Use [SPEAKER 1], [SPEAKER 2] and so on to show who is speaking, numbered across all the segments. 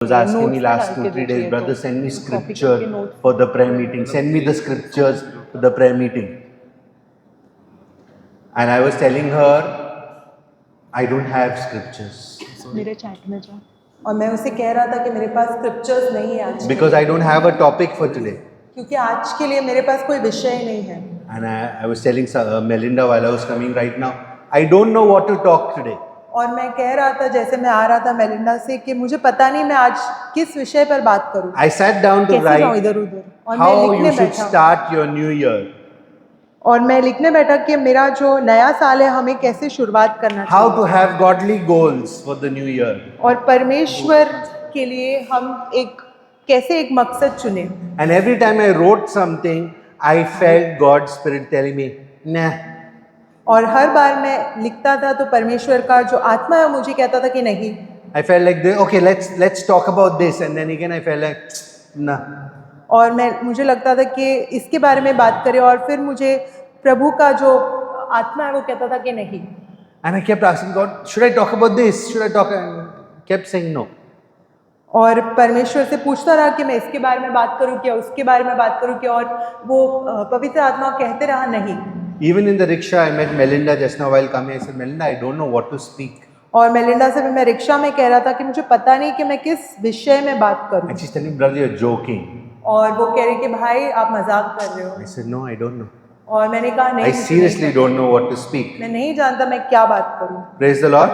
[SPEAKER 1] was asking me last 2-3 days, brother, send me scripture for the prayer meeting. Send me the scriptures for the prayer meeting. And I was telling her, I don't have scriptures.
[SPEAKER 2] मेरे chat में जो
[SPEAKER 3] और मैं उसे कह रहा था कि मेरे पास स्क्रिप्चर्स नहीं है आज
[SPEAKER 1] Because I don't have a topic for today.
[SPEAKER 3] क्योंकि आज के लिए मेरे पास कोई विषय नहीं है.
[SPEAKER 1] And I was telling Melinda while I was coming right now, I don't know what to talk today.
[SPEAKER 3] और मैं कह रहा था जैसे मैं आ रहा था मेलिंडा से कि मुझे पता नहीं मैं आज किस विषय पर बात करूं.
[SPEAKER 1] I sat down to
[SPEAKER 3] कैसे जाऊं
[SPEAKER 1] write
[SPEAKER 3] इधर उधर और मैं
[SPEAKER 1] how
[SPEAKER 3] लिखने
[SPEAKER 1] you should
[SPEAKER 3] बैठा
[SPEAKER 1] start your new year.
[SPEAKER 3] और मैं लिखने बैठा कि मेरा जो नया साल है हमें कैसे शुरुआत करना
[SPEAKER 1] How
[SPEAKER 3] चाहिए
[SPEAKER 1] to have godly goals for the new year.
[SPEAKER 3] और परमेश्वर के लिए हम कैसे एक मकसद चुने.
[SPEAKER 1] And every time I wrote something, I felt God's Spirit telling me, nah.
[SPEAKER 3] और हर बार मैं लिखता था तो परमेश्वर का जो आत्मा है मुझे कहता था कि नहीं.
[SPEAKER 1] I felt like, okay, let's talk about this. And then again I felt like, nah.
[SPEAKER 3] और मुझे लगता था कि इसके बारे में बात करें और फिर मुझे प्रभु का जो आत्मा है वो कहता था कि नहीं.
[SPEAKER 1] And I kept asking God, should I talk about this? Should I talk? And kept saying no.
[SPEAKER 3] और परमेश्वर से पूछता रहा कि मैं इसके बारे में बात करूं क्या, उसके बारे में बात करूं क्या, और वो पवित्र आत्मा कहते रहा नहीं.
[SPEAKER 1] Even in the rickshaw, I met Melinda just now while coming. I said, Melinda, I don't know what to speak.
[SPEAKER 3] और मेलिंडा से भी मैं रिक्शा में कह रहा था कि मुझे पता नहीं कि मैं किस विषय में बात करूं.
[SPEAKER 1] And she's telling me, brother, you're joking.
[SPEAKER 3] और वो कह रही कि भाई आप मजाक कर रहे हो.
[SPEAKER 1] I said, no, I don't know.
[SPEAKER 3] और मैंने कहा नहीं,
[SPEAKER 1] I seriously don't know what to speak.
[SPEAKER 3] मैं नहीं जानता मैं क्या बात करूं.
[SPEAKER 1] Praise the Lord.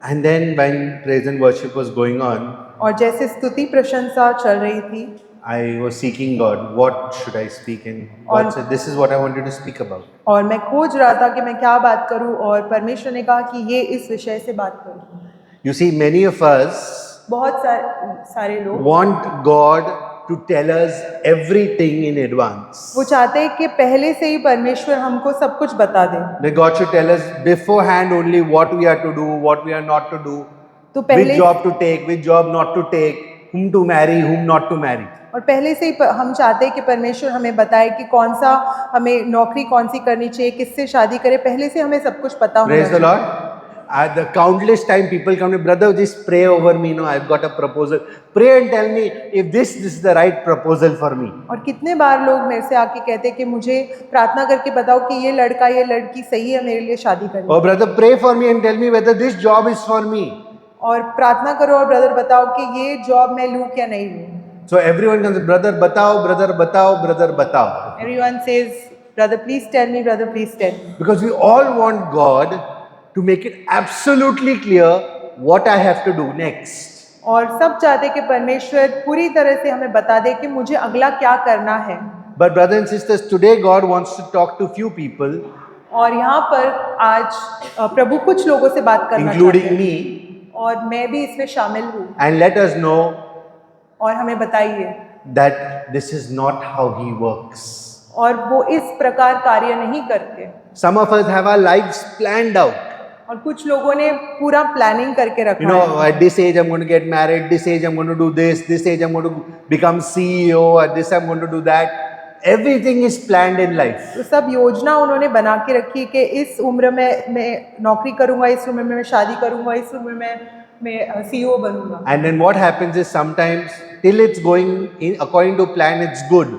[SPEAKER 1] And then when praise and worship was going on,
[SPEAKER 3] और जैसे स्तुति प्रशंसा चल रही थी,
[SPEAKER 1] I was seeking God. What should I speak? And God said, this is what I wanted to speak about.
[SPEAKER 3] और मैं खोज रहा था कि मैं क्या बात करूं, और परमेश्वर ने कहा कि ये इस विषय से बात करूं.
[SPEAKER 1] You see, many of us
[SPEAKER 3] बहुत सारे लोग
[SPEAKER 1] want God to tell us everything in advance.
[SPEAKER 3] वो चाहते हैं कि पहले से ही परमेश्वर हमको सब कुछ बता दे.
[SPEAKER 1] That God should tell us beforehand only what we are to do, what we are not to do,
[SPEAKER 3] तो
[SPEAKER 1] which
[SPEAKER 3] पहले
[SPEAKER 1] job to take, which job not to take, whom to marry, whom not to marry.
[SPEAKER 3] और पहले से ही हम चाहते हैं कि परमेश्वर हमें बताए कि कौन सा हमें नौकरी कौन सी करनी चाहिए, किससे शादी करें. पहले से हमें सब कुछ पता होना
[SPEAKER 1] Praise the
[SPEAKER 3] चाहिए.
[SPEAKER 1] Lord. At the countless time people come to me, brother, just pray over me. No, I've got a proposal. Pray and tell me if this is the right proposal for me.
[SPEAKER 3] और कितने बार लोग मेरे से आके कहते हैं कि मुझे प्रार्थना करके बताओ कि ये लड़का ये लड़की सही है मेरे लिए शादी करनी.
[SPEAKER 1] Oh, brother, pray for me and tell me whether this job is for me.
[SPEAKER 3] और प्रार्थना करो और ब्रदर बताओ कि ये जॉब मैं लूँ क्या नहीं लूँ.
[SPEAKER 1] So everyone comes, brother, batao, brother, batao, brother, batao.
[SPEAKER 3] Everyone says, brother, please tell me, brother, please tell me.
[SPEAKER 1] Because we all want God to make it absolutely clear what I have to do next.
[SPEAKER 3] और सब चाहते कि परमेश्वर पूरी तरह से हमें बता दे कि मुझे अगला क्या करना है.
[SPEAKER 1] But brothers and sisters, today God wants to talk to few people,
[SPEAKER 3] और यहाँ पर आज प्रभु कुछ लोगों से बात करना
[SPEAKER 1] including
[SPEAKER 3] चाहते हैं.
[SPEAKER 1] me,
[SPEAKER 3] और मैं भी इसमें शामिल हूँ.
[SPEAKER 1] and let us know
[SPEAKER 3] और हमें बताइए.
[SPEAKER 1] that this is not how He works.
[SPEAKER 3] और वो इस प्रकार कार्य नहीं करते.
[SPEAKER 1] Some of us have our lives planned out.
[SPEAKER 3] और कुछ लोगों ने पूरा प्लानिंग करके रखा
[SPEAKER 1] You know,
[SPEAKER 3] है.
[SPEAKER 1] at this age I'm going to get married, this age I'm going to do this age I'm going to become CEO, at this I'm going to do that. Everything is planned in life.
[SPEAKER 3] तो सब योजना उन्होंने बना के रखी कि इस उम्र में मैं नौकरी करूंगा, इस उम्र में मैं शादी करूंगा, इस उम्र में मैं CEO बनूंगा.
[SPEAKER 1] And then what happens is sometimes till it's going in according to plan, it's good.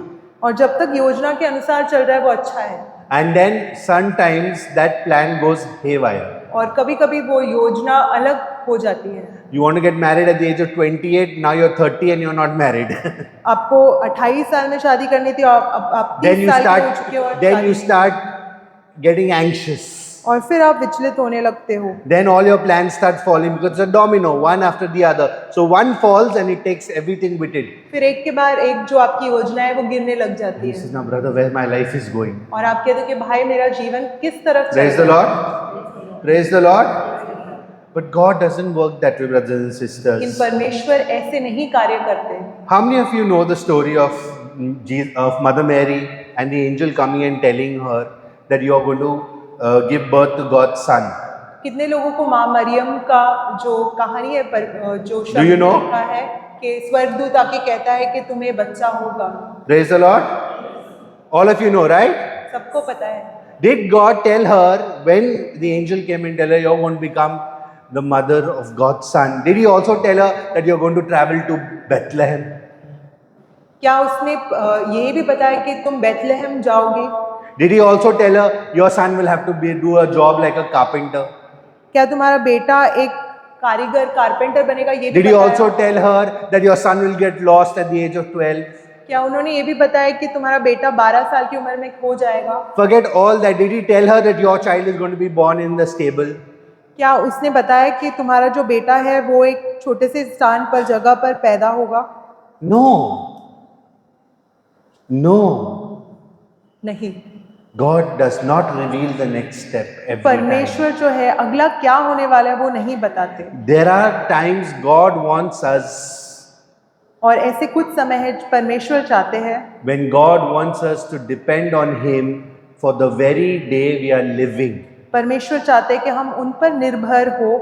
[SPEAKER 3] और जब तक योजना के अनुसार चल रहा है वो अच्छा है.
[SPEAKER 1] And then sometimes that plan goes haywire.
[SPEAKER 3] और कभी-कभी वो योजना अलग हो जाती है.
[SPEAKER 1] You want to get married at the age of 28, now you're 30 and you're not married.
[SPEAKER 3] आपको 28 साल में शादी करनी थी और आप 30 साल के हो चुके हो और
[SPEAKER 1] then you
[SPEAKER 3] शादी-
[SPEAKER 1] start getting anxious.
[SPEAKER 3] और फिर आप विचलित होने लगते हो.
[SPEAKER 1] Then all your plans start falling because it's a domino, one after the other. So one falls and it takes everything with it.
[SPEAKER 3] फिर एक के बाद एक जो आपकी योजना है वो गिरने लग जाती
[SPEAKER 1] This
[SPEAKER 3] है.
[SPEAKER 1] is now, brother, where my life is going.
[SPEAKER 3] और आप कहते हो कि भाई मेरा जीवन किस तरफ चल
[SPEAKER 1] Praise the
[SPEAKER 3] रहा है.
[SPEAKER 1] Lord. Praise the Lord. But God doesn't work that way, brothers and
[SPEAKER 3] लेकिन
[SPEAKER 1] sisters.
[SPEAKER 3] परमेश्वर ऐसे नहीं कार्य करते.
[SPEAKER 1] How many of you know the story of Mother Mary and the angel coming and telling her that you are going to give birth to God's son?
[SPEAKER 3] कितने लोगों को माँ मरियम का जो कहानी है जो
[SPEAKER 1] Do you know?
[SPEAKER 3] शब्द का है कि स्वर्गदूत आके कहता है कि तुम्हें बच्चा होगा.
[SPEAKER 1] Praise the Lord. All of you know, right?
[SPEAKER 3] सबको पता है.
[SPEAKER 1] Did God tell her when the angel came and tell her you're going to become the mother of God's son, did he also tell her that you're going to travel to Bethlehem?
[SPEAKER 3] क्या उसने ये भी बताया कि तुम Bethlehem जाओगे?
[SPEAKER 1] Did he also tell her your son will have to do a job like a carpenter?
[SPEAKER 3] क्या तुम्हारा बेटा एक कारीगर कारपेंटर बनेगा? ये भी
[SPEAKER 1] Did he
[SPEAKER 3] बताया?
[SPEAKER 1] also tell her that your son will get lost at the age of 12?
[SPEAKER 3] क्या उन्होंने ये भी बताया कि तुम्हारा बेटा 12 साल की उम्र में खो जाएगा?
[SPEAKER 1] Forget all that. Did he tell her that your child is going to be born in the stable?
[SPEAKER 3] क्या उसने बताया कि तुम्हारा जो बेटा है वो एक छोटे से स्थान पर जगह पर पैदा होगा?
[SPEAKER 1] No. No.
[SPEAKER 3] नहीं।
[SPEAKER 1] God does not reveal the next step every time.
[SPEAKER 3] परमेश्वर जो है अगला क्या होने वाला है वो नहीं बताते।
[SPEAKER 1] There are times God wants us,
[SPEAKER 3] और ऐसे कुछ समय है परमेश्वर चाहते हैं
[SPEAKER 1] when God wants us to depend on Him for the very day we are living.
[SPEAKER 3] परमेश्वर चाहते हैं कि हम उन पर निर्भर हो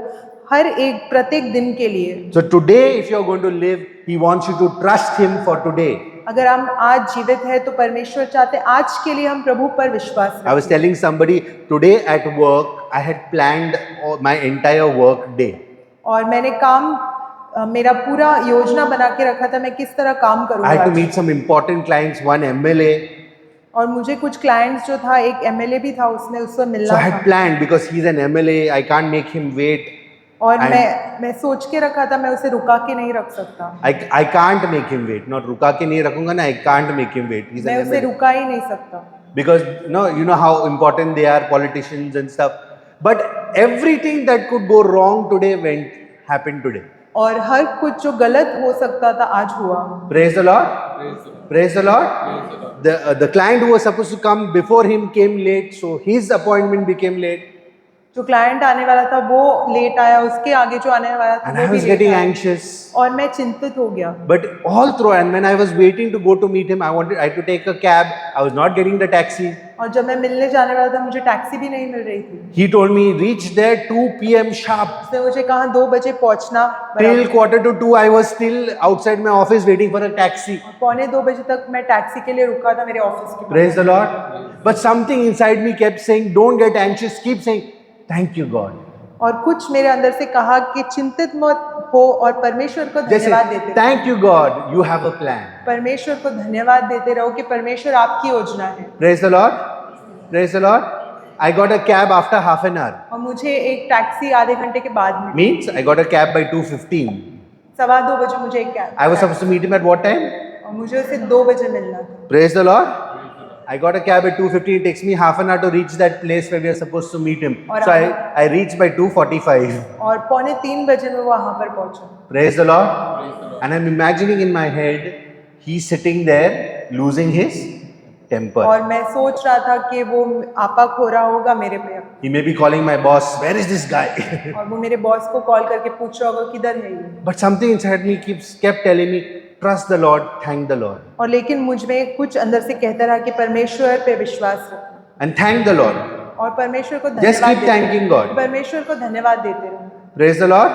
[SPEAKER 3] हर एक प्रत्येक दिन के लिए।
[SPEAKER 1] So today, if you are going to live, He wants you to trust Him for today.
[SPEAKER 3] अगर हम आज जीवित है तो परमेश्वर चाहते हैं आज के लिए हम प्रभु पर विश्वास
[SPEAKER 1] I was
[SPEAKER 3] रखें।
[SPEAKER 1] telling somebody today at work, I had planned my entire work day.
[SPEAKER 3] और मैंने मेरा पूरा योजना बना के रखा था मैं किस तरह काम
[SPEAKER 1] I
[SPEAKER 3] करूंगा
[SPEAKER 1] had to
[SPEAKER 3] आज।
[SPEAKER 1] meet some important clients, one MLA.
[SPEAKER 3] और मुझे कुछ क्लाइंट्स जो था एक एमएलए भी था उसने उससे मिलना
[SPEAKER 1] So I had
[SPEAKER 3] था।
[SPEAKER 1] planned because he's an MLA, I can't make him wait.
[SPEAKER 3] और
[SPEAKER 1] And-
[SPEAKER 3] मैं सोच के रखा था मैं उसे रुका के नहीं रख सकता।
[SPEAKER 1] I can't make him wait. Not रुका के नहीं रखूंगा ना, I can't make him wait. He's
[SPEAKER 3] मैं
[SPEAKER 1] an
[SPEAKER 3] उसे
[SPEAKER 1] MLA.
[SPEAKER 3] रुका ही नहीं सकता।
[SPEAKER 1] Because you know how important they are, politicians and stuff. But everything that could go wrong today happened today.
[SPEAKER 3] और हर कुछ जो गलत हो सकता था आज हुआ।
[SPEAKER 1] Praise the Lord. Praise the Lord. The client who was supposed to come before him came late, so his appointment became late.
[SPEAKER 3] जो क्लाइंट आने वाला था वो लेट आया, उसके आगे जो आने वाला था
[SPEAKER 1] And
[SPEAKER 3] वो
[SPEAKER 1] I
[SPEAKER 3] भी
[SPEAKER 1] was
[SPEAKER 3] लेट
[SPEAKER 1] getting
[SPEAKER 3] आया।
[SPEAKER 1] anxious.
[SPEAKER 3] और मैं चिंतित हो गया।
[SPEAKER 1] But all through, and when I was waiting to go to meet him, I had to take a cab. I was not getting the taxi.
[SPEAKER 3] और जब मैं मिलने जाने वाला था मुझे टैक्सी भी नहीं मिल रही थी।
[SPEAKER 1] He told me reach there 2 p.m. sharp.
[SPEAKER 3] उसने मुझे कहा 2 बजे पहुंचना।
[SPEAKER 1] Till 1:45, I was still outside my office waiting for a taxi.
[SPEAKER 3] पौने 2 बजे तक मैं टैक्सी के लिए रुका था मेरे ऑफिस के पास।
[SPEAKER 1] Praise the Lord. But something inside me kept saying, "Don't get anxious. Keep saying, thank you, God."
[SPEAKER 3] और कुछ मेरे अंदर से कहा कि चिंतित मत हो और परमेश्वर को
[SPEAKER 1] Just
[SPEAKER 3] धन्यवाद
[SPEAKER 1] say,
[SPEAKER 3] देते रहो।
[SPEAKER 1] thank you, God. You have a plan.
[SPEAKER 3] परमेश्वर को धन्यवाद देते रहो कि परमेश्वर आपकी योजना है।
[SPEAKER 1] Praise the Lord. Praise the Lord. I got a cab after half an hour.
[SPEAKER 3] और मुझे एक टैक्सी आधे घंटे के बाद मिली।
[SPEAKER 1] Means I got a cab by 2:15.
[SPEAKER 3] 2:15 बजे मुझे एक cab.
[SPEAKER 1] I was supposed to meet him at what time?
[SPEAKER 3] और मुझे उसे 2 बजे मिलना था।
[SPEAKER 1] Praise the Lord. I got a cab at 2:15. It takes me half an hour to reach that place where we are supposed to meet him.
[SPEAKER 3] और
[SPEAKER 1] So I reached by 2:45.
[SPEAKER 3] और पौने 3 बजे मैं वहां पर पहुंचा।
[SPEAKER 1] Praise the Lord. And I'm imagining in my head, he's sitting there losing his temper.
[SPEAKER 3] और मैं सोच रहा था कि वो आपा खो रहा होगा मेरे पे।
[SPEAKER 1] He may be calling my boss, where is this guy?
[SPEAKER 3] और वो मेरे बॉस को कॉल करके पूछ रहा होगा किधर है ये।
[SPEAKER 1] But something inside me kept telling me, trust the Lord, thank the Lord.
[SPEAKER 3] और लेकिन मुझ में कुछ अंदर से कहता रहा कि परमेश्वर पे विश्वास रखो
[SPEAKER 1] And thank the Lord.
[SPEAKER 3] और परमेश्वर को
[SPEAKER 1] Just
[SPEAKER 3] धन्यवाद
[SPEAKER 1] keep
[SPEAKER 3] देते
[SPEAKER 1] thanking
[SPEAKER 3] रहो।
[SPEAKER 1] God.
[SPEAKER 3] परमेश्वर को धन्यवाद देते रहो।
[SPEAKER 1] Praise the Lord.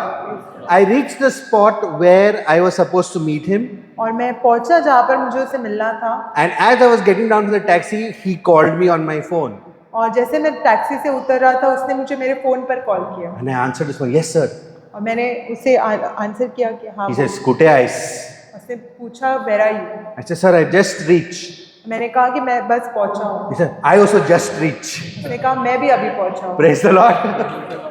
[SPEAKER 1] I reached the spot where I was supposed to meet him.
[SPEAKER 3] और मैं पहुंचा जहाँ पर मुझे उसे मिलना था।
[SPEAKER 1] And as I was getting down to the taxi, he called me on my phone.
[SPEAKER 3] और जैसे मैं टैक्सी से उतर रहा था उसने मुझे मेरे फोन पर कॉल किया।
[SPEAKER 1] And I answered his phone, yes sir.
[SPEAKER 3] और मैंने उसे आंसर किया कि हाँ।
[SPEAKER 1] He says, Kute ais.
[SPEAKER 3] उसने पूछा where are you.
[SPEAKER 1] I said, sir, I just reached.
[SPEAKER 3] मैंने कहा कि मैं बस पहुंचा हूँ।
[SPEAKER 1] He said, I also just reached.
[SPEAKER 3] उसने कहा मैं भी अभी पहुंचा हूँ।
[SPEAKER 1] Praise the Lord.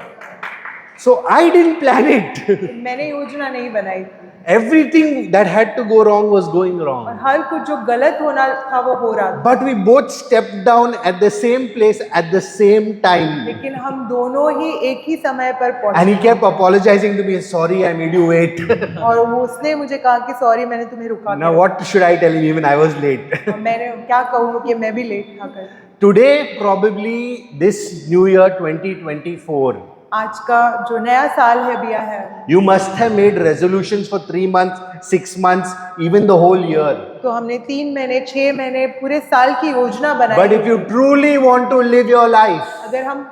[SPEAKER 1] So I didn't plan it.
[SPEAKER 3] मैंने योजना नहीं बनाई थी।
[SPEAKER 1] Everything that had to go wrong was going
[SPEAKER 3] और
[SPEAKER 1] wrong.
[SPEAKER 3] हर कुछ जो गलत होना था वो हो रहा था।
[SPEAKER 1] But we both stepped down at the same place at the same time.
[SPEAKER 3] लेकिन हम दोनों ही एक ही समय पर
[SPEAKER 1] And
[SPEAKER 3] पहुंचे।
[SPEAKER 1] he kept apologizing to me, sorry, I made you wait.
[SPEAKER 3] और वो उसने मुझे कहा कि सॉरी मैंने तुम्हें रुका
[SPEAKER 1] Now what should I tell him? Even I was late.
[SPEAKER 3] और मैंने क्या कहूँ कि मैं भी लेट था कर।
[SPEAKER 1] Today, probably this new year 2024,
[SPEAKER 3] आज का जो नया साल है बिया है
[SPEAKER 1] you must have made resolutions for 3 months, 6 months, even the whole year.
[SPEAKER 3] तो हमने 3 महीने 6 महीने पूरे साल की योजना बनाई।
[SPEAKER 1] But if you truly want to live your life,
[SPEAKER 3] अगर हम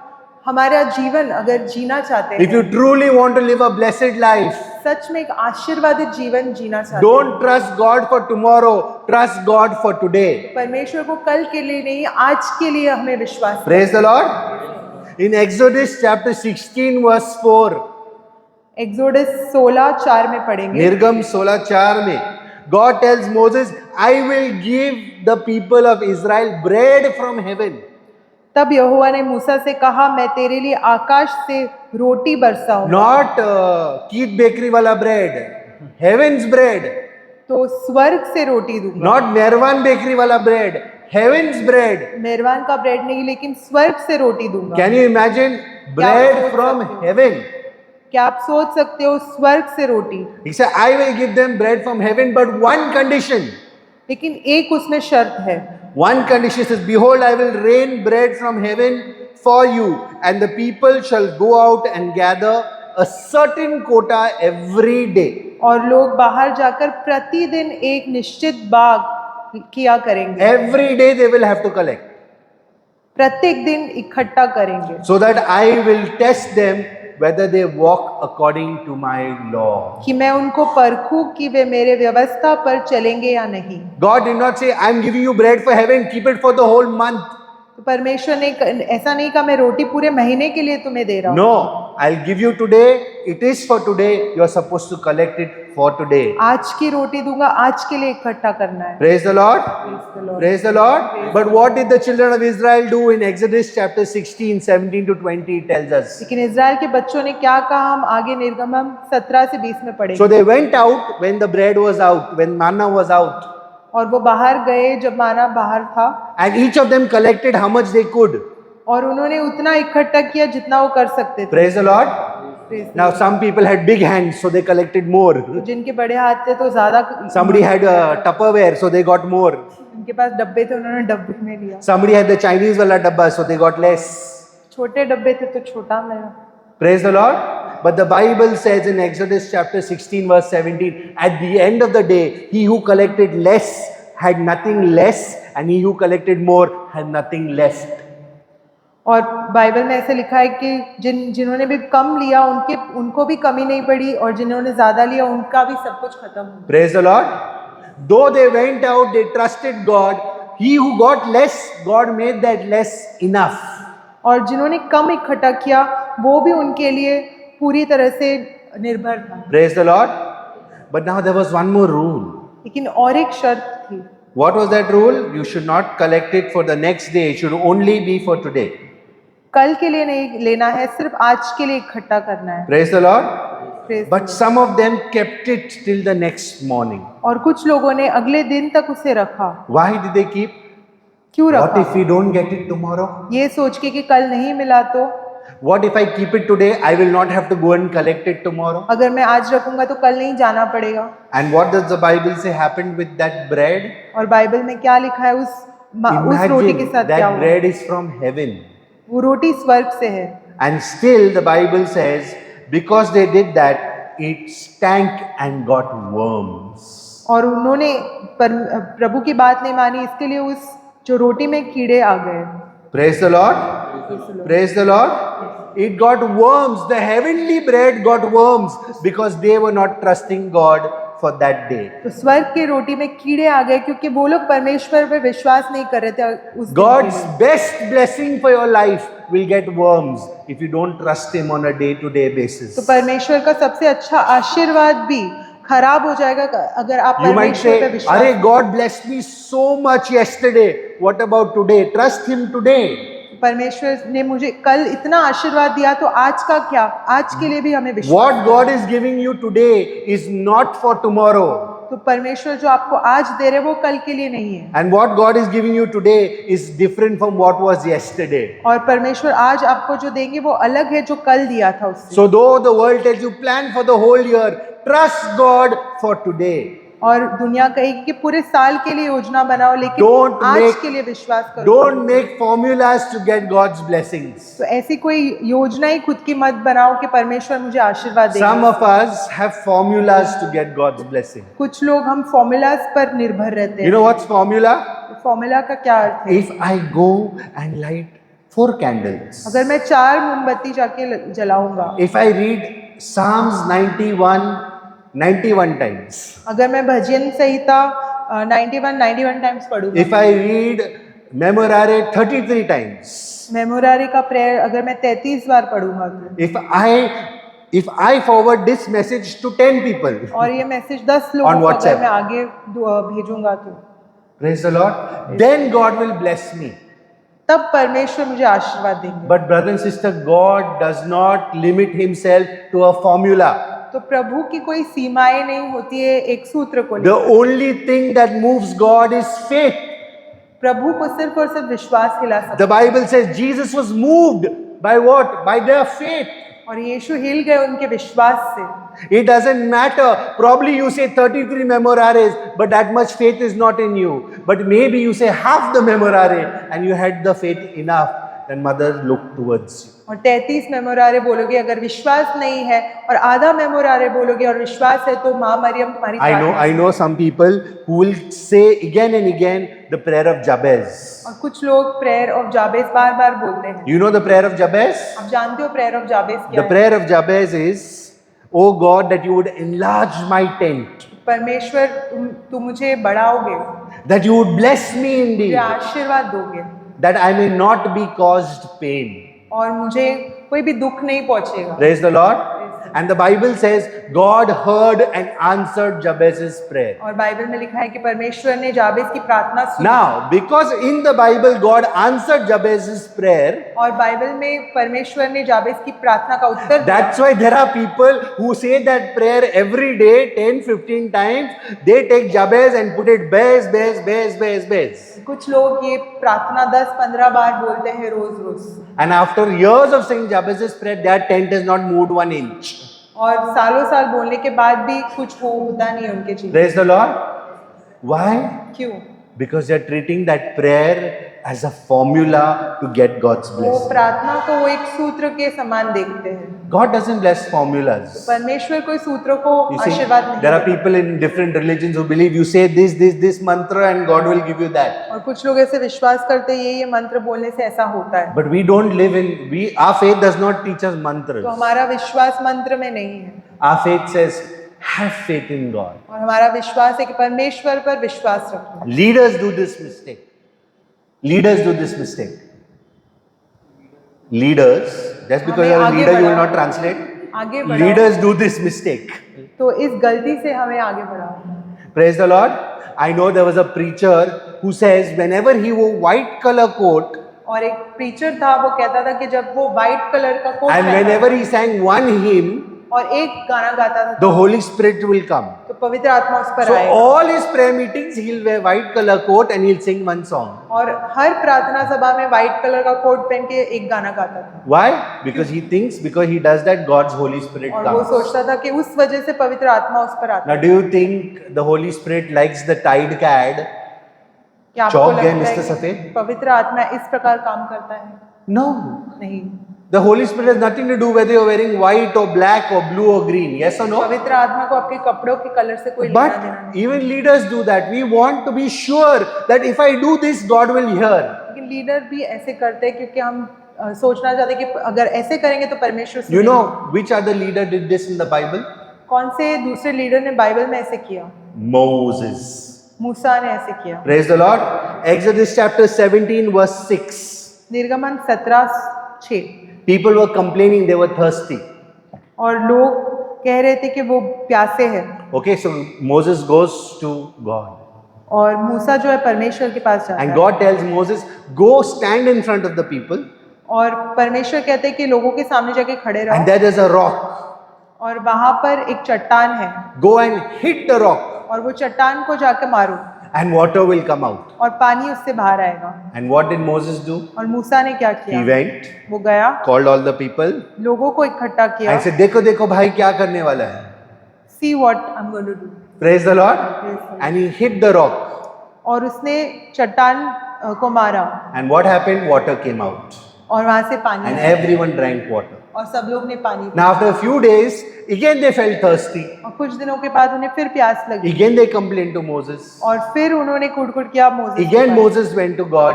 [SPEAKER 3] हमारा जीवन अगर जीना चाहते
[SPEAKER 1] if
[SPEAKER 3] हैं,
[SPEAKER 1] you truly want to live a blessed life,
[SPEAKER 3] सच में एक आशीर्वादित जीवन जीना चाहते हैं,
[SPEAKER 1] don't trust God for tomorrow, trust God for today.
[SPEAKER 3] परमेश्वर को कल के लिए नहीं आज के लिए हमें विश्वास
[SPEAKER 1] Praise the Lord. In Exodus chapter 16 verse 4,
[SPEAKER 3] exodus 16:4 में पढ़ेंगे।
[SPEAKER 1] निर्गम 16:4 में God tells Moses, I will give the people of Israel bread from heaven.
[SPEAKER 3] तब यहोवा ने मूसा से कहा, मैं तेरे लिए आकाश से रोटी बरसाऊंगा।
[SPEAKER 1] Not Keith Bakery wala bread, heaven's bread.
[SPEAKER 3] तो स्वर्ग से रोटी दूंगा।
[SPEAKER 1] Not Merwan Bakery wala bread, heaven's bread.
[SPEAKER 3] मेहरबान का ब्रेड नहीं, लेकिन स्वर्ग से रोटी दूंगा।
[SPEAKER 1] Can you imagine bread from heaven?
[SPEAKER 3] क्या आप सोच सकते हो स्वर्ग से रोटी?
[SPEAKER 1] He said, I will give them bread from heaven, but one condition.
[SPEAKER 3] लेकिन एक उसमें शर्त है।
[SPEAKER 1] One condition says, behold, I will rain bread from heaven for you, and the people shall go out and gather a certain quota every day.
[SPEAKER 3] और लोग बाहर जाकर प्रतिदिन एक निश्चित बाग किया करेंगे।
[SPEAKER 1] Every day they will have to collect,
[SPEAKER 3] प्रत्येक दिन इकट्ठा करेंगे,
[SPEAKER 1] so that I will test them whether they walk according to my law.
[SPEAKER 3] कि मैं उनको परखूं कि वे मेरे व्यवस्था पर चलेंगे या नहीं।
[SPEAKER 1] God did not say, I am giving you bread for heaven, keep it for the whole month.
[SPEAKER 3] तो परमेश्वर ने ऐसा नहीं कहा, मैं रोटी पूरे महीने के लिए तुम्हें दे रहा हूँ।
[SPEAKER 1] No, I'll give you today, it is for today, you are supposed to collect it for today.
[SPEAKER 3] आज की रोटी दूंगा, आज के लिए इकट्ठा करना है।
[SPEAKER 1] Praise the Lord.
[SPEAKER 3] Praise the Lord.
[SPEAKER 1] Praise the Lord. But what did the children of Israel do in Exodus chapter 16, 17 to 20? It tells us.
[SPEAKER 3] लेकिन इजराइल के बच्चों ने क्या कहा, हम आगे निर्गमन 17 से 20 में पढ़ेंगे।
[SPEAKER 1] So they went out when the bread was out, when manna was out.
[SPEAKER 3] और वो बाहर गए जब माना बाहर था,
[SPEAKER 1] And each of them collected how much they could.
[SPEAKER 3] और उन्होंने उतना इकट्ठा किया जितना वो कर सकते थे।
[SPEAKER 1] Praise the Lord.
[SPEAKER 3] Praise the
[SPEAKER 1] Now some people had big hands, so they collected more.
[SPEAKER 3] Lord. जिनके बड़े हाथ थे तो ज्यादा,
[SPEAKER 1] Somebody had Tupperware, so they got more.
[SPEAKER 3] जिनके पास डब्बे थे उन्होंने डब्बे में लिया,
[SPEAKER 1] Somebody had the Chinese wala dabba, so they got less.
[SPEAKER 3] छोटे डब्बे थे तो छोटा लिया।
[SPEAKER 1] Praise the Lord. But the Bible says in Exodus chapter 16 verse 17, at the end of the day, he who collected less had nothing less, and he who collected more had nothing left.
[SPEAKER 3] और Bible में ऐसे लिखा है कि जिन्होंने भी कम लिया उनको भी कमी नहीं पड़ी, और जिन्होंने ज्यादा लिया उनका भी सब कुछ खत्म हो गया।
[SPEAKER 1] Praise the Lord. Though they went out, they trusted God. He who got less, God made that less enough.
[SPEAKER 3] और जिन्होंने कम इकट्ठा किया वो भी उनके लिए पूरी तरह से निर्भर था।
[SPEAKER 1] Praise the Lord. But now there was one more rule.
[SPEAKER 3] लेकिन और एक शर्त थी।
[SPEAKER 1] What was that rule? You should not collect it for the next day. It should only be for today.
[SPEAKER 3] कल के लिए नहीं लेना है, सिर्फ आज के लिए इकट्ठा करना है।
[SPEAKER 1] Praise the Lord.
[SPEAKER 3] Praise
[SPEAKER 1] But
[SPEAKER 3] the Lord.
[SPEAKER 1] some of them kept it till the next morning.
[SPEAKER 3] और कुछ लोगों ने अगले दिन तक उसे रखा।
[SPEAKER 1] Why did they keep?
[SPEAKER 3] क्यों
[SPEAKER 1] What
[SPEAKER 3] रखा?
[SPEAKER 1] if we don't get it tomorrow?
[SPEAKER 3] ये सोच के कि कल नहीं मिला तो,
[SPEAKER 1] What if I keep it today? I will not have to go and collect it tomorrow.
[SPEAKER 3] अगर मैं आज रखूंगा तो कल नहीं जाना पड़ेगा।
[SPEAKER 1] And what does the Bible say happened with that bread?
[SPEAKER 3] और बाइबल में क्या लिखा है उस रोटी के
[SPEAKER 1] Imagine
[SPEAKER 3] साथ क्या
[SPEAKER 1] that
[SPEAKER 3] हुआ?
[SPEAKER 1] bread is from heaven.
[SPEAKER 3] वो रोटी स्वर्ग से है।
[SPEAKER 1] And still the Bible says, because they did that, it stank and got worms.
[SPEAKER 3] और उन्होंने प्रभु की बात नहीं मानी, इसके लिए उस जो रोटी में कीड़े आ गए।
[SPEAKER 1] Praise the Lord. Praise the Lord. It got worms. The heavenly bread got worms because they were not trusting God for that day.
[SPEAKER 3] तो स्वर्ग के रोटी में कीड़े आ गए क्योंकि वो लोग परमेश्वर पे विश्वास नहीं कर रहे थे उस दिन के
[SPEAKER 1] God's
[SPEAKER 3] लिए।
[SPEAKER 1] best blessing for your life will get worms if you don't trust Him on a day-to-day basis.
[SPEAKER 3] तो परमेश्वर का सबसे अच्छा आशीर्वाद भी खराब हो जाएगा अगर आप
[SPEAKER 1] You might
[SPEAKER 3] परमेश्वर पे
[SPEAKER 1] say,
[SPEAKER 3] विश्वास।
[SPEAKER 1] "Arey, God blessed me so much yesterday. What about today? Trust Him today."
[SPEAKER 3] परमेश्वर ने मुझे कल इतना आशीर्वाद दिया तो आज का क्या? आज के लिए भी हमें विश्वास।
[SPEAKER 1] What God is giving you today is not for tomorrow.
[SPEAKER 3] तो परमेश्वर जो आपको आज दे रहे वो कल के लिए नहीं है,
[SPEAKER 1] And what God is giving you today is different from what was yesterday.
[SPEAKER 3] और परमेश्वर आज आपको जो देंगे वो अलग है जो कल दिया था उससे।
[SPEAKER 1] So though the world tells you plan for the whole year, trust God for today.
[SPEAKER 3] और दुनिया कहेगी कि पूरे साल के लिए योजना बनाओ, लेकिन
[SPEAKER 1] Don't
[SPEAKER 3] आज
[SPEAKER 1] make-
[SPEAKER 3] के लिए विश्वास करो।
[SPEAKER 1] Don't make formulas to get God's blessings.
[SPEAKER 3] तो ऐसी कोई योजना ही खुद की मत बनाओ कि परमेश्वर मुझे आशीर्वाद
[SPEAKER 1] Some
[SPEAKER 3] देगा।
[SPEAKER 1] of us have formulas to get God's blessing.
[SPEAKER 3] कुछ लोग हम फॉर्मूलाज पर निर्भर रहते
[SPEAKER 1] You
[SPEAKER 3] हैं।
[SPEAKER 1] know what's formula?
[SPEAKER 3] फॉर्मूला का क्या अर्थ है?
[SPEAKER 1] If I go and light 4 candles,
[SPEAKER 3] अगर मैं 4 मोमबत्ती जाके जलाऊंगा,
[SPEAKER 1] if I read Psalms 91 times,
[SPEAKER 3] अगर मैं भजन संहिता 91 टाइम्स पढ़ूंगा,
[SPEAKER 1] if I read Memorare 33 times,
[SPEAKER 3] मेमोरारी का प्रेयर अगर मैं 33 बार पढ़ूंगा, तो
[SPEAKER 1] if I forward this message to 10 people,
[SPEAKER 3] और ये मैसेज 10 लोगों
[SPEAKER 1] On
[SPEAKER 3] को
[SPEAKER 1] WhatsApp.
[SPEAKER 3] अगर मैं आगे भेजूंगा तो
[SPEAKER 1] praise the Lord, then God will bless me.
[SPEAKER 3] तब परमेश्वर मुझे आशीर्वाद देंगे।
[SPEAKER 1] But brother and sister, God does not limit himself to a formula.
[SPEAKER 3] तो प्रभु की कोई सीमाएं नहीं होती है एक सूत्र को
[SPEAKER 1] The
[SPEAKER 3] लेकर।
[SPEAKER 1] only thing that moves God is faith.
[SPEAKER 3] प्रभु को सिर्फ और सिर्फ विश्वास हिला सकता
[SPEAKER 1] The Bible says Jesus was moved by what? By their faith.
[SPEAKER 3] है और यीशु हिल गए उनके विश्वास से।
[SPEAKER 1] It doesn't matter. Probably you say 33 memorares, but that much faith is not in you. But maybe you say half the memorare and you had the faith enough. Then mother looked towards you.
[SPEAKER 3] और 33 मेमोरारे बोलोगे अगर विश्वास नहीं है और आधा मेमोरारे बोलोगे और विश्वास है तो माँ मरियम तुम्हारी
[SPEAKER 1] I know some people who will say again and again the prayer of Jabez.
[SPEAKER 3] और कुछ लोग प्रेयर ऑफ जाबेज बार बार बोलते हैं।
[SPEAKER 1] You know the prayer of Jabez?
[SPEAKER 3] आप जानते हो प्रेयर ऑफ जाबेज क्या
[SPEAKER 1] The
[SPEAKER 3] है?
[SPEAKER 1] prayer of Jabez is, "Oh God, that you would enlarge my tent,
[SPEAKER 3] परमेश्वर तुम मुझे बढ़ाओगे,
[SPEAKER 1] that you would bless me
[SPEAKER 3] मुझे
[SPEAKER 1] indeed,
[SPEAKER 3] आशीर्वाद दोगे
[SPEAKER 1] that I may not be caused pain."
[SPEAKER 3] और मुझे कोई भी दुख नहीं पहुंचेगा।
[SPEAKER 1] Praise the Lord. And the Bible says God heard and answered Jabez's prayer.
[SPEAKER 3] और बाइबल में लिखा है कि परमेश्वर ने जाबेज की प्रार्थना सुनी।
[SPEAKER 1] Now, because in the Bible God answered Jabez's prayer,
[SPEAKER 3] और बाइबल में परमेश्वर ने जाबेज की प्रार्थना का उत्तर दिया।
[SPEAKER 1] that's why there are people who say that prayer every day 10-15 times. They take Jabez and put it Bez, Bez, Bez, Bez, Bez.
[SPEAKER 3] कुछ लोग ये प्रार्थना 10-15 बार बोलते हैं रोज रोज
[SPEAKER 1] And after years of saying Jabez's prayer, their tent has not moved 1 inch.
[SPEAKER 3] और सालों साल बोलने के बाद भी कुछ होता नहीं उनके जीवन।
[SPEAKER 1] Praise the Lord. Why?
[SPEAKER 3] क्यों?
[SPEAKER 1] Because they are treating that prayer as a formula to get God's
[SPEAKER 3] वो
[SPEAKER 1] blessing.
[SPEAKER 3] प्रार्थना को वो एक सूत्र के समान देखते हैं।
[SPEAKER 1] God doesn't bless formulas.
[SPEAKER 3] परमेश्वर कोई सूत्रों को
[SPEAKER 1] You see,
[SPEAKER 3] आशीर्वाद नहीं
[SPEAKER 1] there are
[SPEAKER 3] देता।
[SPEAKER 1] people in different religions who believe you say this mantra and God will give you that.
[SPEAKER 3] और कुछ लोग ऐसे विश्वास करते हैं ये मंत्र बोलने से ऐसा होता है।
[SPEAKER 1] But we don't live in, our faith does not teach us mantras.
[SPEAKER 3] तो हमारा विश्वास मंत्र में नहीं है
[SPEAKER 1] Our faith says, have faith in God.
[SPEAKER 3] और हमारा विश्वास है कि परमेश्वर पर विश्वास रखो।
[SPEAKER 1] Leaders do this mistake. Leaders do this mistake. Leaders, just because
[SPEAKER 3] हमें
[SPEAKER 1] you're a
[SPEAKER 3] आगे
[SPEAKER 1] leader, you will
[SPEAKER 3] बढ़ाओ।
[SPEAKER 1] not translate.
[SPEAKER 3] आगे बढ़ो।
[SPEAKER 1] Leaders do this mistake.
[SPEAKER 3] तो इस गलती से हमें आगे बढ़ाओ।
[SPEAKER 1] Praise the Lord. I know there was a preacher who says whenever he wore white color coat
[SPEAKER 3] और एक प्रीचर था वो कहता था कि जब वो व्हाइट कलर का coat
[SPEAKER 1] and whenever he sang one hymn,
[SPEAKER 3] और एक गाना गाता था
[SPEAKER 1] the Holy Spirit will come.
[SPEAKER 3] तो पवित्र आत्मा उस पर
[SPEAKER 1] So
[SPEAKER 3] आएगा
[SPEAKER 1] all his prayer meetings, he'll wear white color coat and he'll sing one song.
[SPEAKER 3] और हर प्रार्थना सभा में व्हाइट कलर का कोट पहन के एक गाना गाता था
[SPEAKER 1] Why? Because he thinks because he does that, God's Holy Spirit
[SPEAKER 3] और वो
[SPEAKER 1] comes.
[SPEAKER 3] सोचता था कि उस वजह से पवित्र आत्मा उस पर आता
[SPEAKER 1] Now, do you think the Holy Spirit likes the Tide Cad?
[SPEAKER 3] कि आपको
[SPEAKER 1] चौक गए
[SPEAKER 3] लगता है
[SPEAKER 1] Mr.
[SPEAKER 3] कि
[SPEAKER 1] सफेद?
[SPEAKER 3] पवित्र आत्मा इस प्रकार काम करता है?
[SPEAKER 1] No.
[SPEAKER 3] नहीं।
[SPEAKER 1] The Holy Spirit has nothing to do whether you're wearing white or black or blue or green. Yes or no?
[SPEAKER 3] पवित्र आत्मा को आपके कपड़ों के कलर से कोई लेना देना
[SPEAKER 1] But
[SPEAKER 3] नहीं।
[SPEAKER 1] even leaders do that. We want to be sure that if I do this, God will hear.
[SPEAKER 3] लेकिन लीडर भी ऐसे करते हैं क्योंकि हम सोचना चाहते हैं कि अगर ऐसे करेंगे तो परमेश्वर
[SPEAKER 1] You
[SPEAKER 3] सुनेगा।
[SPEAKER 1] know which other leader did this in the Bible?
[SPEAKER 3] कौन से दूसरे लीडर ने बाइबल में ऐसे किया?
[SPEAKER 1] Moses.
[SPEAKER 3] मूसा ने ऐसे किया।
[SPEAKER 1] Praise the Lord. Exodus chapter 17 verse 6.
[SPEAKER 3] निर्गमन 17:6
[SPEAKER 1] People were complaining they were thirsty.
[SPEAKER 3] और लोग कह रहे थे कि वो प्यासे हैं
[SPEAKER 1] Okay, so Moses goes to God.
[SPEAKER 3] और मूसा जो है परमेश्वर के पास जाता
[SPEAKER 1] And
[SPEAKER 3] है
[SPEAKER 1] God tells Moses, go stand in front of the people.
[SPEAKER 3] और परमेश्वर कहते हैं कि लोगों के सामने जाके खड़े
[SPEAKER 1] And
[SPEAKER 3] रहो
[SPEAKER 1] there is a rock.
[SPEAKER 3] और वहां पर एक चट्टान है
[SPEAKER 1] Go and hit the rock.
[SPEAKER 3] और वो चट्टान को जाके मारो
[SPEAKER 1] And water will come out.
[SPEAKER 3] और पानी उससे बाहर आएगा।
[SPEAKER 1] And what did Moses do?
[SPEAKER 3] और मूसा ने क्या
[SPEAKER 1] He
[SPEAKER 3] किया?
[SPEAKER 1] went,
[SPEAKER 3] वो गया,
[SPEAKER 1] called all the people,
[SPEAKER 3] लोगों को इकट्ठा किया।
[SPEAKER 1] and said, देखो देखो भाई क्या करने वाला है.
[SPEAKER 3] See what I'm going to do.
[SPEAKER 1] Praise the Lord. And he hit the rock.
[SPEAKER 3] और उसने चट्टान को मारा
[SPEAKER 1] And what happened? Water came out.
[SPEAKER 3] और वहां से पानी
[SPEAKER 1] And
[SPEAKER 3] आया
[SPEAKER 1] everyone drank water.
[SPEAKER 3] और सब लोग ने पानी पिया।
[SPEAKER 1] Now after a few days, again they felt thirsty.
[SPEAKER 3] और कुछ दिनों के बाद उन्हें फिर प्यास लगी
[SPEAKER 1] Again they complained to Moses.
[SPEAKER 3] और फिर उन्होंने कुड़कुड़ किया मोसेस के
[SPEAKER 1] Again
[SPEAKER 3] pass.
[SPEAKER 1] Moses went to God.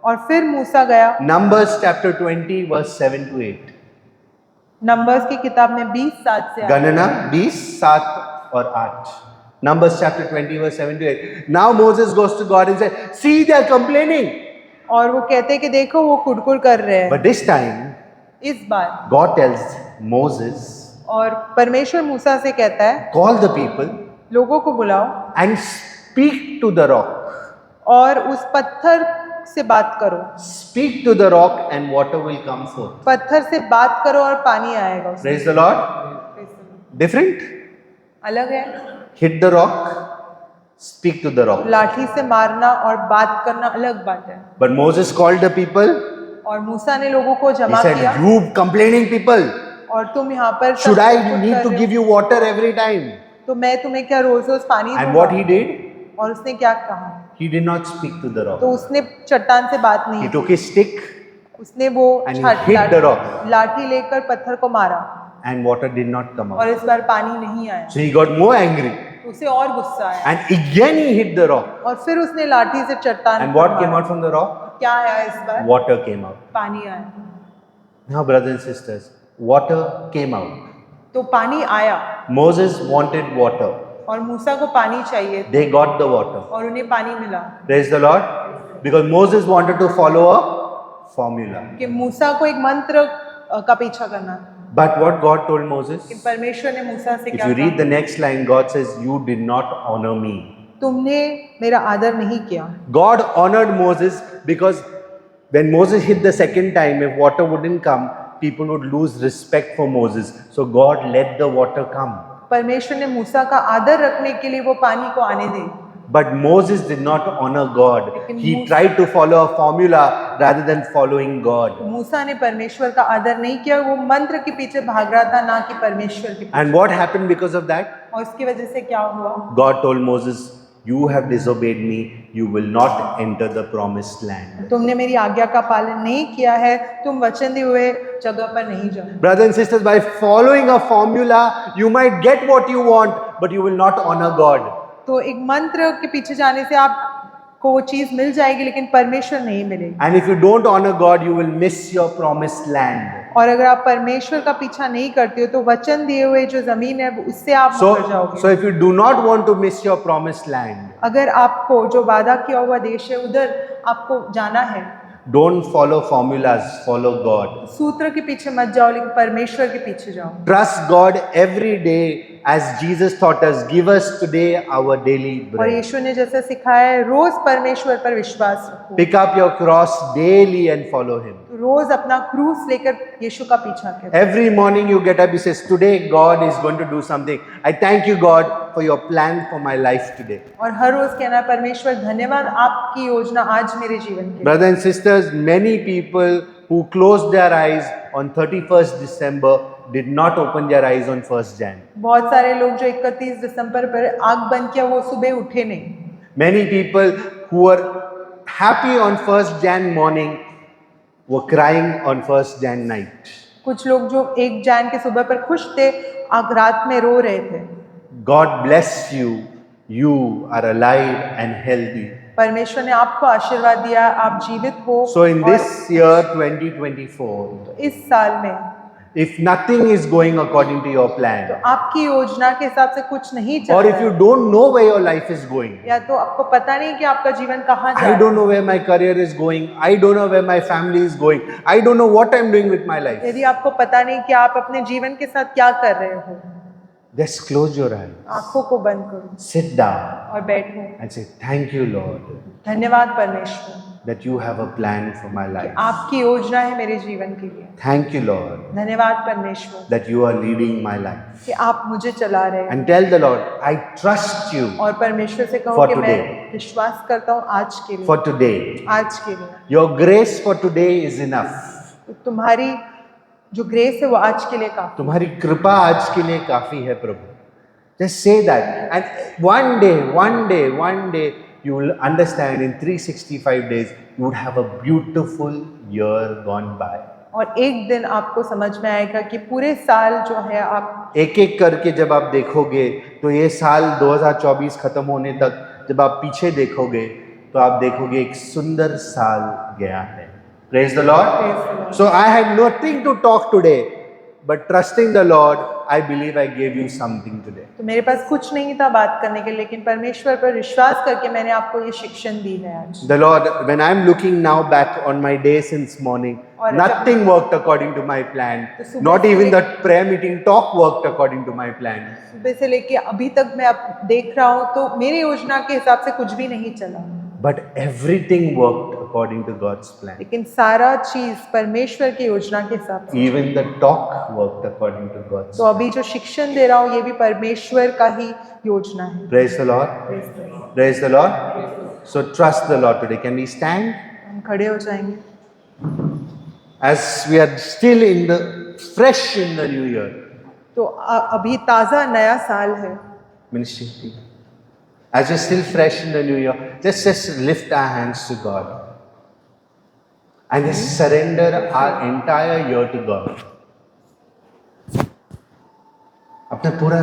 [SPEAKER 3] और फिर मूसा गया
[SPEAKER 1] Numbers chapter 20 verse 7 to 8.
[SPEAKER 3] Numbers की किताब में 20:7 से आया।
[SPEAKER 1] गणना 20, 7 और 8. Numbers chapter 20 verse 7 to 8. Now Moses goes to God and said, see they are complaining.
[SPEAKER 3] और वो कहते हैं कि देखो वो कुड़कुड़ कर रहे हैं।
[SPEAKER 1] But this time
[SPEAKER 3] इस बार
[SPEAKER 1] God tells Moses,
[SPEAKER 3] और परमेश्वर मूसा से कहता है,
[SPEAKER 1] call the people
[SPEAKER 3] लोगों को बुलाओ
[SPEAKER 1] and speak to the rock.
[SPEAKER 3] और उस पत्थर से बात करो,
[SPEAKER 1] Speak to the rock and water will come forth.
[SPEAKER 3] पत्थर से बात करो और पानी आएगा उसमें।
[SPEAKER 1] Praise the Lord. Different?
[SPEAKER 3] अलग है,
[SPEAKER 1] Hit the rock, speak to the rock.
[SPEAKER 3] लाठी से मारना और बात करना अलग बात है।
[SPEAKER 1] But Moses called the people.
[SPEAKER 3] और मूसा ने लोगों को
[SPEAKER 1] He
[SPEAKER 3] जमा किया,
[SPEAKER 1] said, you complaining people,
[SPEAKER 3] और तुम यहाँ पर
[SPEAKER 1] should
[SPEAKER 3] सब
[SPEAKER 1] I
[SPEAKER 3] कुछ
[SPEAKER 1] need
[SPEAKER 3] कर
[SPEAKER 1] to
[SPEAKER 3] रहे
[SPEAKER 1] give
[SPEAKER 3] हो,
[SPEAKER 1] you water every time?
[SPEAKER 3] तो मैं तुम्हें क्या रोज रोज पानी
[SPEAKER 1] And
[SPEAKER 3] दूंगा?
[SPEAKER 1] what he did?
[SPEAKER 3] और उसने क्या कहा?
[SPEAKER 1] He did not speak to the
[SPEAKER 3] तो
[SPEAKER 1] rock.
[SPEAKER 3] उसने चट्टान से बात नहीं
[SPEAKER 1] He
[SPEAKER 3] की,
[SPEAKER 1] took his stick
[SPEAKER 3] उसने वो
[SPEAKER 1] and he hit the rock.
[SPEAKER 3] लाठी लेकर पत्थर को मारा
[SPEAKER 1] And water did not come
[SPEAKER 3] और
[SPEAKER 1] out.
[SPEAKER 3] इस बार पानी नहीं आया,
[SPEAKER 1] So he got more angry.
[SPEAKER 3] तो उसे और गुस्सा आया
[SPEAKER 1] And again he hit the rock.
[SPEAKER 3] और फिर उसने लाठी से चट्टान
[SPEAKER 1] And
[SPEAKER 3] को
[SPEAKER 1] what came
[SPEAKER 3] मारा।
[SPEAKER 1] out from the rock?
[SPEAKER 3] क्या आया इस बार?
[SPEAKER 1] Water came out.
[SPEAKER 3] पानी आया।
[SPEAKER 1] Now, brothers and sisters, water came out.
[SPEAKER 3] तो पानी आया
[SPEAKER 1] Moses wanted water.
[SPEAKER 3] और मूसा को पानी चाहिए था,
[SPEAKER 1] They got the water.
[SPEAKER 3] और उन्हें पानी मिला,
[SPEAKER 1] Praise the Lord. Because Moses wanted to follow a formula.
[SPEAKER 3] कि मूसा को एक मंत्र का पीछा करना।
[SPEAKER 1] But what God told Moses?
[SPEAKER 3] कि परमेश्वर ने मूसा से
[SPEAKER 1] If
[SPEAKER 3] क्या
[SPEAKER 1] you read the
[SPEAKER 3] कहा?
[SPEAKER 1] next line, God says, you did not honor me.
[SPEAKER 3] तुमने मेरा आदर नहीं किया।
[SPEAKER 1] God honored Moses because when Moses hit the second time, if water wouldn't come, people would lose respect for Moses. So God let the water come.
[SPEAKER 3] परमेश्वर ने मूसा का आदर रखने के लिए वो पानी को आने दे,
[SPEAKER 1] But Moses did not honor God. He tried to follow a formula rather than following God.
[SPEAKER 3] मूसा ने परमेश्वर का आदर नहीं किया, वो मंत्र के पीछे भाग रहा था, ना कि परमेश्वर के पीछे।
[SPEAKER 1] And what happened because of that?
[SPEAKER 3] और उसकी वजह से क्या हुआ?
[SPEAKER 1] God told Moses, you have disobeyed me, you will not enter the promised land.
[SPEAKER 3] तुमने मेरी आज्ञा का पालन नहीं किया है, तुम वचन दिए हुए जगह पर नहीं जाओ।
[SPEAKER 1] Brothers and sisters, by following a formula, you might get what you want, but you will not honor God.
[SPEAKER 3] तो एक मंत्र के पीछे जाने से आपको वो चीज मिल जाएगी, लेकिन परमेश्वर नहीं मिलेगी।
[SPEAKER 1] And if you don't honor God, you will miss your promised land.
[SPEAKER 3] और अगर आप परमेश्वर का पीछा नहीं करते हो, तो वचन दिए हुए जो जमीन है उससे आप मुकर जाओगे।
[SPEAKER 1] So if you do not want to miss your promised land,
[SPEAKER 3] अगर आपको जो वादा किया हुआ देश है उधर आपको जाना है,
[SPEAKER 1] don't follow formulas, follow God.
[SPEAKER 3] सूत्र के पीछे मत जाओ, लेकिन परमेश्वर के पीछे जाओ।
[SPEAKER 1] Trust God every day as Jesus taught us. Give us today our daily
[SPEAKER 3] और
[SPEAKER 1] bread.
[SPEAKER 3] यीशु ने जैसे सिखाया है, रोज परमेश्वर पर विश्वास रखो,
[SPEAKER 1] Pick up your cross daily and follow Him.
[SPEAKER 3] रोज अपना क्रूस लेकर यीशु का पीछा करो।
[SPEAKER 1] Every morning you get up, He says, today God is going to do something. I thank you, God, for your plan for my life today.
[SPEAKER 3] और हर रोज कहना, परमेश्वर धन्यवाद आपकी योजना आज मेरे जीवन के लिए।
[SPEAKER 1] Brothers and sisters, many people who closed their eyes on 31st December did not open their eyes on 1st Jan.
[SPEAKER 3] बहुत सारे लोग जो 31 दिसंबर पर आंख बंद किया वो सुबह उठे नहीं।
[SPEAKER 1] Many people who were happy on 1st Jan morning were crying on 1st Jan night.
[SPEAKER 3] कुछ लोग जो 1 जैन के सुबह पर खुश थे, आग रात में रो रहे थे।
[SPEAKER 1] God bless you. You are alive and healthy.
[SPEAKER 3] परमेश्वर ने आपको आशीर्वाद दिया, आप जीवित हो।
[SPEAKER 1] So in
[SPEAKER 3] और
[SPEAKER 1] this year 2024,
[SPEAKER 3] इस साल में
[SPEAKER 1] if nothing is going according to your
[SPEAKER 3] तो
[SPEAKER 1] plan,
[SPEAKER 3] आपकी योजना के हिसाब से कुछ नहीं चल
[SPEAKER 1] or
[SPEAKER 3] रहा
[SPEAKER 1] if you
[SPEAKER 3] है,
[SPEAKER 1] don't know where your life is going,
[SPEAKER 3] या तो आपको पता नहीं कि आपका जीवन कहाँ जा
[SPEAKER 1] I
[SPEAKER 3] रहा
[SPEAKER 1] don't
[SPEAKER 3] है,
[SPEAKER 1] know where my career is going, I don't know where my family is going, I don't know what I'm doing with my life.
[SPEAKER 3] यदि आपको पता नहीं कि आप अपने जीवन के साथ क्या कर रहे हो,
[SPEAKER 1] Just close your eyes,
[SPEAKER 3] आंखों को बंद करो
[SPEAKER 1] sit down
[SPEAKER 3] और बैठो।
[SPEAKER 1] and say, thank you, Lord,
[SPEAKER 3] धन्यवाद परमेश्वर,
[SPEAKER 1] that you have a plan for my life.
[SPEAKER 3] आपकी योजना है मेरे जीवन के लिए।
[SPEAKER 1] Thank you, Lord,
[SPEAKER 3] धन्यवाद परमेश्वर
[SPEAKER 1] that you are leading my life.
[SPEAKER 3] कि आप मुझे चला रहे हैं।
[SPEAKER 1] And tell the Lord, I trust you
[SPEAKER 3] और परमेश्वर से कहो
[SPEAKER 1] For
[SPEAKER 3] कि मैं
[SPEAKER 1] today.
[SPEAKER 3] विश्वास करता हूँ आज के लिए,
[SPEAKER 1] for today.
[SPEAKER 3] आज के लिए।
[SPEAKER 1] Your grace for today is enough.
[SPEAKER 3] तो तुम्हारी जो ग्रेस है वो आज के लिए काफी।
[SPEAKER 1] तुम्हारी कृपा आज के लिए काफी है प्रभु. Just say that, and one day you will understand. In 365 days you would have a beautiful year gone by.
[SPEAKER 3] और एक दिन आपको समझ में आएगा कि पूरे साल जो है आप
[SPEAKER 1] एक एक करके जब आप देखोगे तो ये साल 2024 खत्म होने तक जब आप पीछे देखोगे तो आप देखोगे एक सुंदर साल गया है. Praise the Lord.
[SPEAKER 3] Praise the Lord.
[SPEAKER 1] So I had nothing to talk today, but trusting the Lord, I believe I gave you something today.
[SPEAKER 3] तो मेरे पास कुछ नहीं था बात करने के लिए, लेकिन परमेश्वर पर विश्वास करके मैंने आपको ये शिक्षण दी है आज।
[SPEAKER 1] The Lord, when I'm looking now back on my day since morning,
[SPEAKER 3] और
[SPEAKER 1] nothing worked according to my plan.
[SPEAKER 3] तो सुबह
[SPEAKER 1] Not
[SPEAKER 3] से
[SPEAKER 1] even
[SPEAKER 3] ले-
[SPEAKER 1] that prayer meeting talk worked according to my plan.
[SPEAKER 3] सुबह से लेके अभी तक मैं अब देख रहा हूँ तो मेरी योजना के हिसाब से कुछ भी नहीं चला,
[SPEAKER 1] But everything worked according to God's plan.
[SPEAKER 3] लेकिन सारा चीज परमेश्वर की योजना के हिसाब से।
[SPEAKER 1] Even the talk worked according to God's
[SPEAKER 3] तो
[SPEAKER 1] plan.
[SPEAKER 3] अभी जो शिक्षण दे रहा हूँ ये भी परमेश्वर का ही योजना है।
[SPEAKER 1] Praise the Lord. Praise the Lord. So trust the Lord today. Can we stand?
[SPEAKER 3] हम खड़े हो जाएंगे।
[SPEAKER 1] As we are still in the fresh in the new year.
[SPEAKER 3] तो अभी ताज़ा नया साल है।
[SPEAKER 1] Ministry team. As we're still fresh in the new year, just lift our hands to God. And just surrender our entire year to God. अपना पूरा